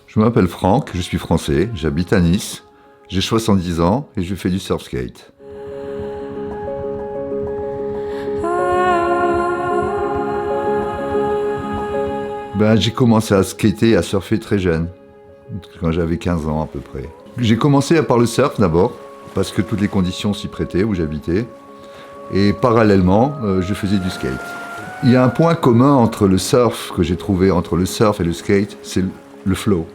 Je m'appelle Franck, je suis français, j'habite à Nice, j'ai 70 ans et je fais du surf skate. J'ai commencé à skater, à surfer très jeune, quand j'avais 15 ans à peu près. J'ai commencé par le surf d'abord, parce que toutes les conditions s'y prêtaient où j'habitais, et parallèlement, je faisais du skate. Il y a un point commun entre le surf que j'ai trouvé, entre le surf et le skate, c'est le flow.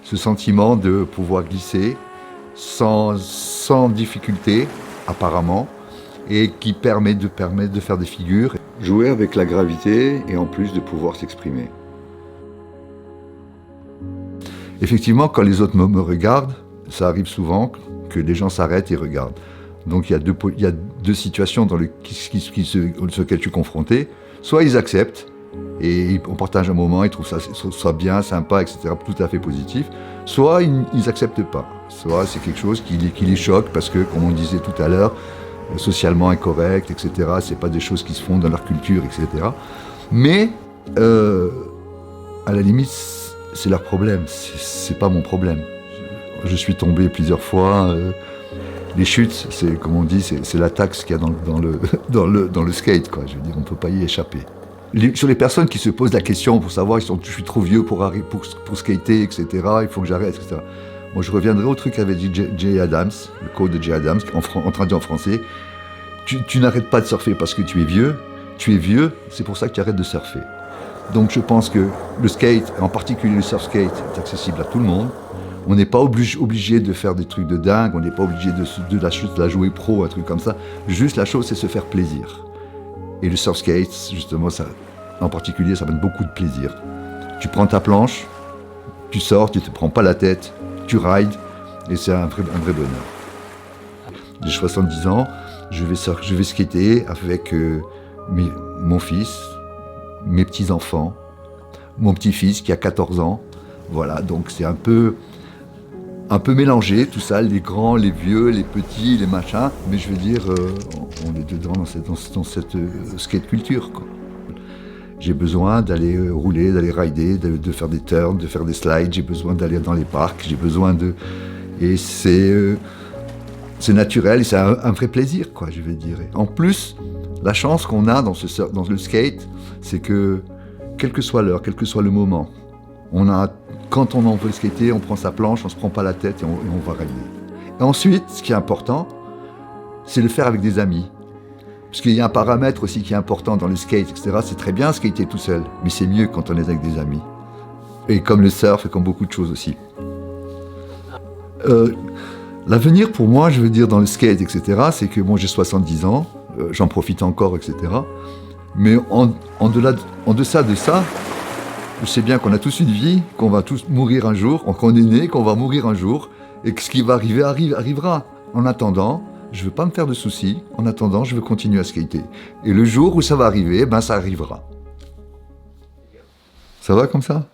Ce sentiment de pouvoir glisser sans difficulté, apparemment, et qui permet de faire des figures. Jouer avec la gravité et en plus de pouvoir s'exprimer. Effectivement, quand les autres me regardent, ça arrive souvent que les gens s'arrêtent et regardent. Donc il y a deux situations sur lesquelles je suis confronté. Soit ils acceptent, et on partage un moment, ils trouvent ça bien, sympa, etc., tout à fait positif. Soit ils n'acceptent pas. Soit c'est quelque chose qui les choque parce que, comme on disait tout à l'heure, socialement incorrect, etc., c'est pas des choses qui se font dans leur culture, etc. Mais, à la limite, c'est leur problème, c'est pas mon problème. Je suis tombé plusieurs fois. Les chutes, c'est, comme on dit, c'est la taxe qu'il y a dans le skate, quoi. Je veux dire, on peut pas y échapper. Sur les personnes qui se posent la question pour savoir, je suis trop vieux pour skater, etc., il faut que j'arrête, etc. Moi, je reviendrai au truc avec Jay Adams, le code de Jay Adams, traduit en français. Tu n'arrêtes pas de surfer parce que tu es vieux, c'est pour ça que tu arrêtes de surfer. Donc je pense que le skate, en particulier le surf skate, est accessible à tout le monde. On n'est pas obligé de faire des trucs de dingue, on n'est pas obligé de la jouer pro, un truc comme ça. Juste la chose, c'est se faire plaisir. Et le surf skate, justement, ça, en particulier, ça donne beaucoup de plaisir. Tu prends ta planche, tu sors, tu ne te prends pas la tête, tu rides, et c'est un vrai bonheur. J'ai 70 ans, je vais skater avec mon fils, mes petits-enfants, mon petit-fils qui a 14 ans. Voilà, donc c'est un peu mélangé, tout ça, les grands, les vieux, les petits, les machins, mais je veux dire, on est dedans dans cette skate culture, quoi. J'ai besoin d'aller rouler, d'aller rider, de faire des turns, de faire des slides, j'ai besoin d'aller dans les parcs, j'ai besoin de... Et c'est naturel et c'est un vrai plaisir, quoi, je veux dire. En plus, la chance qu'on a dans le skate, c'est que, quelle que soit l'heure, quel que soit le moment, quand on en veut skater, on prend sa planche, on ne se prend pas la tête et on va rider. Et ensuite, ce qui est important, c'est de le faire avec des amis. Parce qu'il y a un paramètre aussi qui est important dans le skate, etc. C'est très bien skater tout seul, mais c'est mieux quand on est avec des amis. Et comme le surf et comme beaucoup de choses aussi. L'avenir pour moi, je veux dire, dans le skate, etc., c'est que moi j'ai 70 ans, j'en profite encore, etc. Mais en deçà de ça, je sais bien qu'on a tous une vie, qu'on va tous mourir un jour, qu'on est né, qu'on va mourir un jour, et que ce qui va arriver arrivera. En attendant, je ne veux pas me faire de soucis. En attendant, je veux continuer à skater. Et le jour où ça va arriver, ça arrivera. Ça va comme ça ?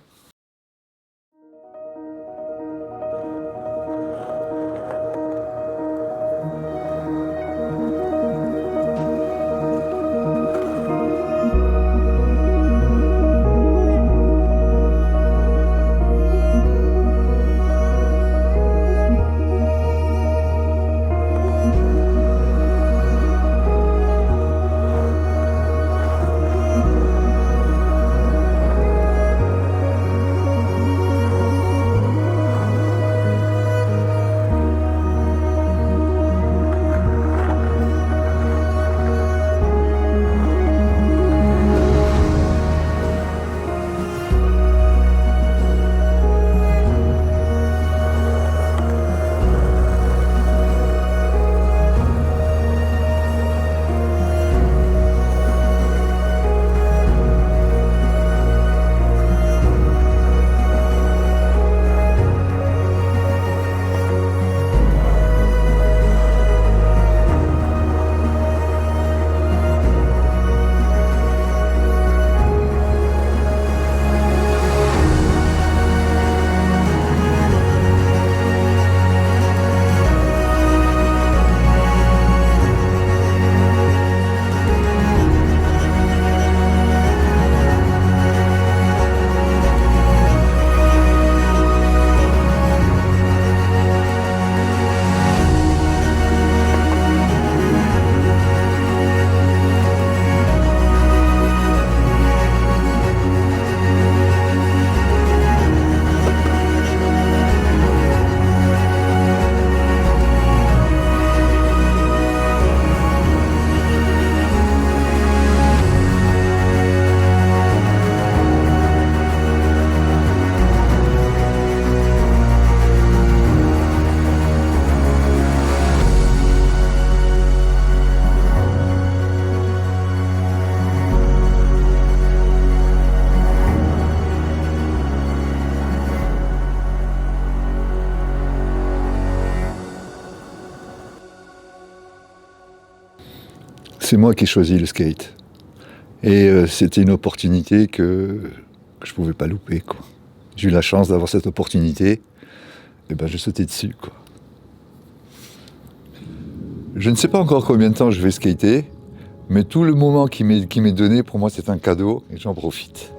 c'est moi qui ai choisi le skate. Et c'était une opportunité que je pouvais pas louper, quoi. J'ai eu la chance d'avoir cette opportunité, et ben je sautais dessus, quoi. Je ne sais pas encore combien de temps je vais skater, mais tout le moment qui m'est donné, pour moi, c'est un cadeau, et j'en profite.